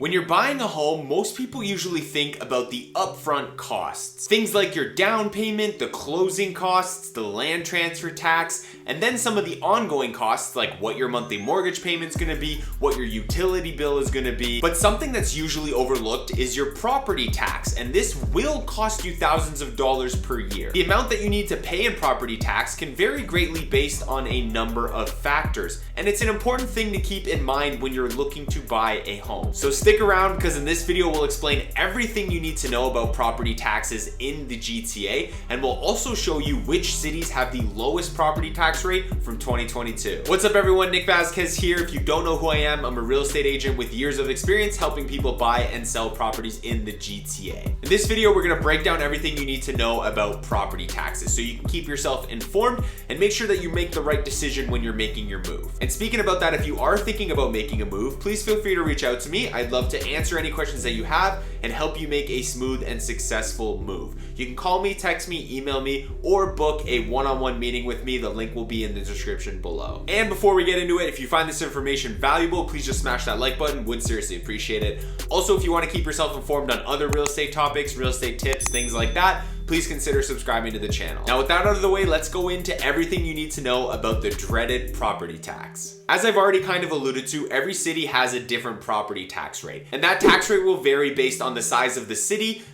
When you're buying a home, most people usually think about the upfront costs. Things like your down payment, the closing costs, the land transfer tax, and then some of the ongoing costs like what your monthly mortgage payment's gonna be, what your utility bill is gonna be. But something that's usually overlooked is your property tax, and this will cost you thousands of dollars per year. The amount that you need to pay in property tax can vary greatly based on a number of factors, and it's an important thing to keep in mind when you're looking to buy a home. So stick around, because in this video we'll explain everything you need to know about property taxes in the GTA, and we'll also show you which cities have the lowest property tax rate from 2022. What's up everyone, Nick Vazquez here. If you don't know who I am, I'm a real estate agent with years of experience helping people buy and sell properties in the GTA. In this video we're going to break down everything you need to know about property taxes so you can keep yourself informed and make sure that you make the right decision when you're making your move. And speaking about that, if you are thinking about making a move, please feel free to reach out to me. I'd love to answer any questions that you have and help you make a smooth and successful move. You can call me, text me, email me, or book a one-on-one meeting with me. The link will be in the description below. And before we get into it, if you find this information valuable, please just smash that like button. Would seriously appreciate it. Also, if you want to keep yourself informed on other real estate topics, real estate tips, things like that, please consider subscribing to the channel. Now with that out of the way, let's go into everything you need to know about the dreaded property tax. As I've already kind of alluded to, every city has a different property tax rate, and that tax rate will vary based on the size of the city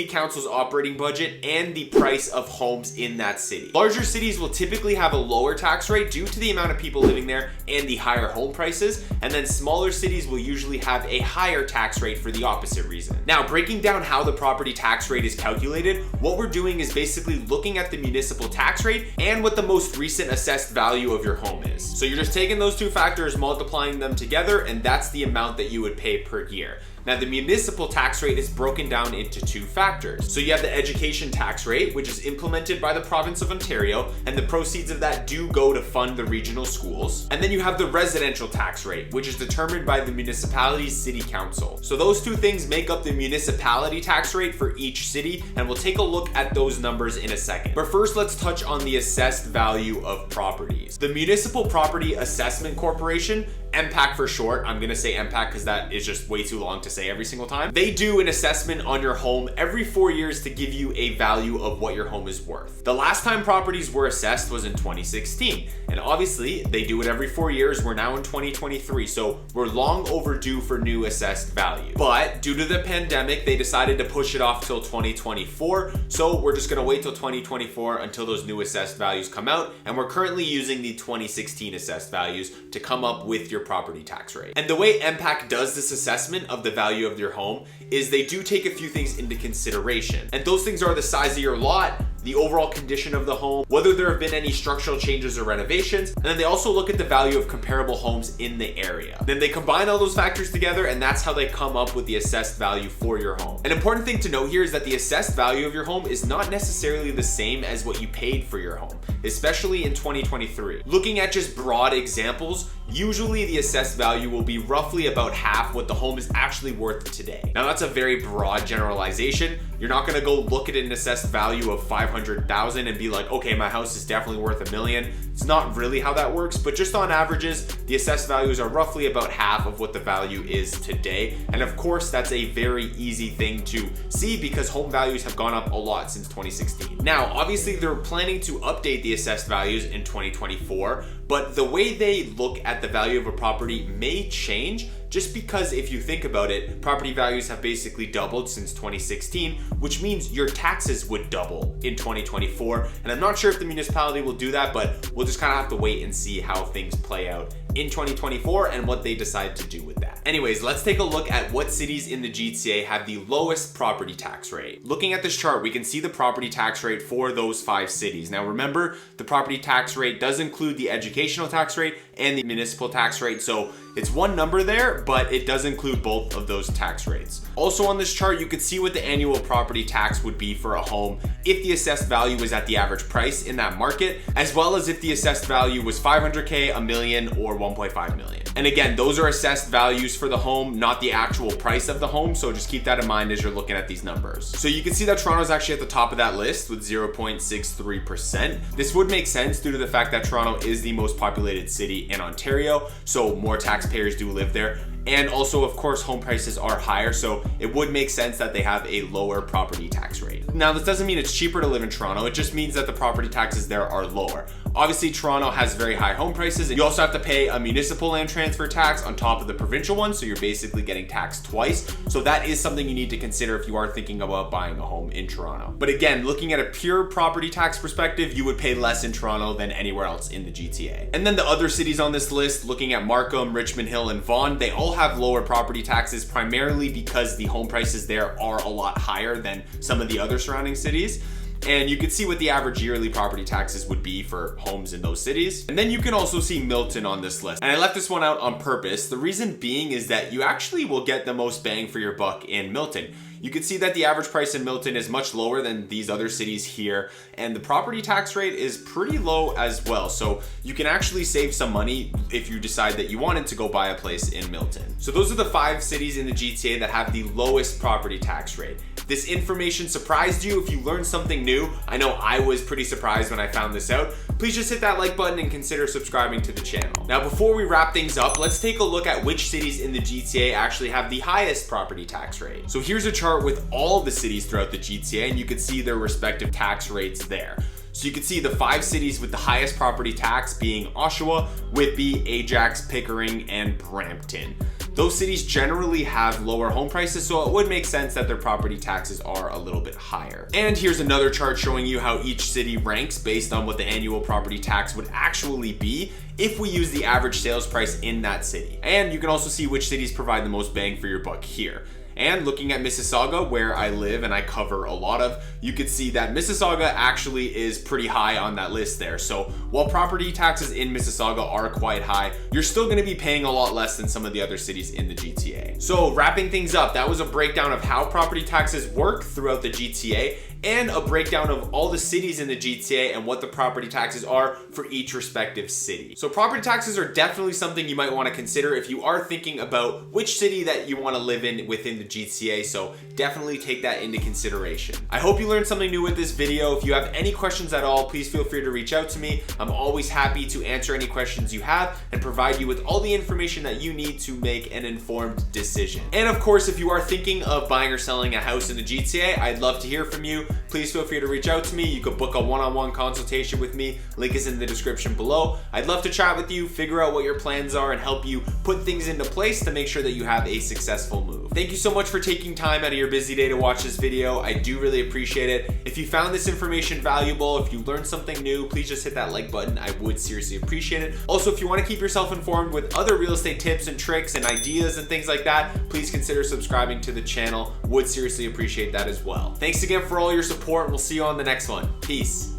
council's operating budget, and the price of homes in that city. Larger cities will typically have a lower tax rate due to the amount of people living there and the higher home prices, and then smaller cities will usually have a higher tax rate for the opposite reason. Now, breaking down how the property tax rate is calculated, what we're doing is basically looking at the municipal tax rate and what the most recent assessed value of your home is. So you're just taking those two factors, multiplying them together, and that's the amount that you would pay per year. Now, the municipal tax rate is broken down into two factors. So you have the education tax rate, which is implemented by the province of Ontario, and the proceeds of that do go to fund the regional schools. And then you have the residential tax rate, which is determined by the municipality's city council. So those two things make up the municipality tax rate for each city, and we'll take a look at those numbers in a second. But first, let's touch on the assessed value of properties. The Municipal Property Assessment Corporation, MPAC for short, I'm gonna say MPAC because that is just way too long to say every single time. They do an assessment on your home every 4 years to give you a value of what your home is worth. The last time properties were assessed was in 2016, and obviously they do it every 4 years. We're now in 2023, so we're long overdue for new assessed value. But due to the pandemic, they decided to push it off till 2024, so we're just gonna wait till 2024 until those new assessed values come out, and we're currently using the 2016 assessed values to come up with your property tax rate. And the way MPAC does this assessment of the value of your home is they do take a few things into consideration. And those things are the size of your lot, the overall condition of the home, whether there have been any structural changes or renovations, and then they also look at the value of comparable homes in the area. Then they combine all those factors together, and that's how they come up with the assessed value for your home. An important thing to note here is that the assessed value of your home is not necessarily the same as what you paid for your home, especially in 2023. Looking at just broad examples, usually the assessed value will be roughly about half what the home is actually worth today. Now that's a very broad generalization. You're not gonna go look at an assessed value of 500,000 and be like, okay, my house is definitely worth $1 million. It's not really how that works, but just on averages, the assessed values are roughly about half of what the value is today. And of course, that's a very easy thing to see because home values have gone up a lot since 2016. Now, obviously they're planning to update the assessed values in 2024, but the way they look at the value of a property may change, just because if you think about it, property values have basically doubled since 2016, which means your taxes would double in 2024. And I'm not sure if the municipality will do that, but we'll just kind of have to wait and see how things play out in 2024 and what they decide to do with that. Anyways, let's take a look at what cities in the GTA have the lowest property tax rate. Looking at this chart, we can see the property tax rate for those 5 cities. Now remember, the property tax rate does include the educational tax rate and the municipal tax rate, so it's one number there, but it does include both of those tax rates. Also on this chart, you can see what the annual property tax would be for a home if the assessed value was at the average price in that market, as well as if the assessed value was 500K, $1 million, or 1.5 million. And again, those are assessed values for the home, not the actual price of the home, so just keep that in mind as you're looking at these numbers. So you can see that Toronto is actually at the top of that list with 0.63%. This would make sense due to the fact that Toronto is the most populated city in Ontario, so more taxpayers do live there. And also, of course, home prices are higher, so it would make sense that they have a lower property tax rate. Now, this doesn't mean it's cheaper to live in Toronto, it just means that the property taxes there are lower. Obviously, Toronto has very high home prices, and you also have to pay a municipal land transfer tax on top of the provincial one, so you're basically getting taxed twice. So that is something you need to consider if you are thinking about buying a home in Toronto. But again, looking at a pure property tax perspective, you would pay less in Toronto than anywhere else in the GTA. And then the other cities on this list, looking at Markham, Richmond Hill, and Vaughan, they all have lower property taxes, primarily because the home prices there are a lot higher than some of the other surrounding cities. And you can see what the average yearly property taxes would be for homes in those cities. And then you can also see Milton on this list. And I left this one out on purpose. The reason being is that you actually will get the most bang for your buck in Milton. You can see that the average price in Milton is much lower than these other cities here, and the property tax rate is pretty low as well. So you can actually save some money if you decide that you wanted to go buy a place in Milton. So those are the 5 cities in the GTA that have the lowest property tax rate. This information surprised you. If you learned something new, I know I was pretty surprised when I found this out. Please just hit that like button and consider subscribing to the channel. Now, before we wrap things up, let's take a look at which cities in the GTA actually have the highest property tax rate. So here's a chart with all the cities throughout the GTA, and you can see their respective tax rates there. So you can see the 5 cities with the highest property tax being Oshawa, Whitby, Ajax, Pickering, and Brampton. Those cities generally have lower home prices, so it would make sense that their property taxes are a little bit higher. And here's another chart showing you how each city ranks based on what the annual property tax would actually be if we use the average sales price in that city. And you can also see which cities provide the most bang for your buck here. And looking at Mississauga, where I live and I cover a lot of, you could see that Mississauga actually is pretty high on that list there. So while property taxes in Mississauga are quite high, you're still gonna be paying a lot less than some of the other cities in the GTA. So wrapping things up, that was a breakdown of how property taxes work throughout the GTA, and a breakdown of all the cities in the GTA and what the property taxes are for each respective city. So property taxes are definitely something you might want to consider if you are thinking about which city that you want to live in within the GTA, so definitely take that into consideration. I hope you learned something new with this video. If you have any questions at all, please feel free to reach out to me. I'm always happy to answer any questions you have and provide you with all the information that you need to make an informed decision. And of course, if you are thinking of buying or selling a house in the GTA, I'd love to hear from you. Please feel free to reach out to me. You could book a one-on-one consultation with me. Link is in the description below. I'd love to chat with you, figure out what your plans are, and help you put things into place to make sure that you have a successful move. Thank you so much for taking time out of your busy day to watch this video. I do really appreciate it. If you found this information valuable, if you learned something new, please just hit that like button. I would seriously appreciate it. Also, if you want to keep yourself informed with other real estate tips and tricks and ideas and things like that, please consider subscribing to the channel. Would seriously appreciate that as well. Thanks again for all your support. We'll see you on the next one. Peace.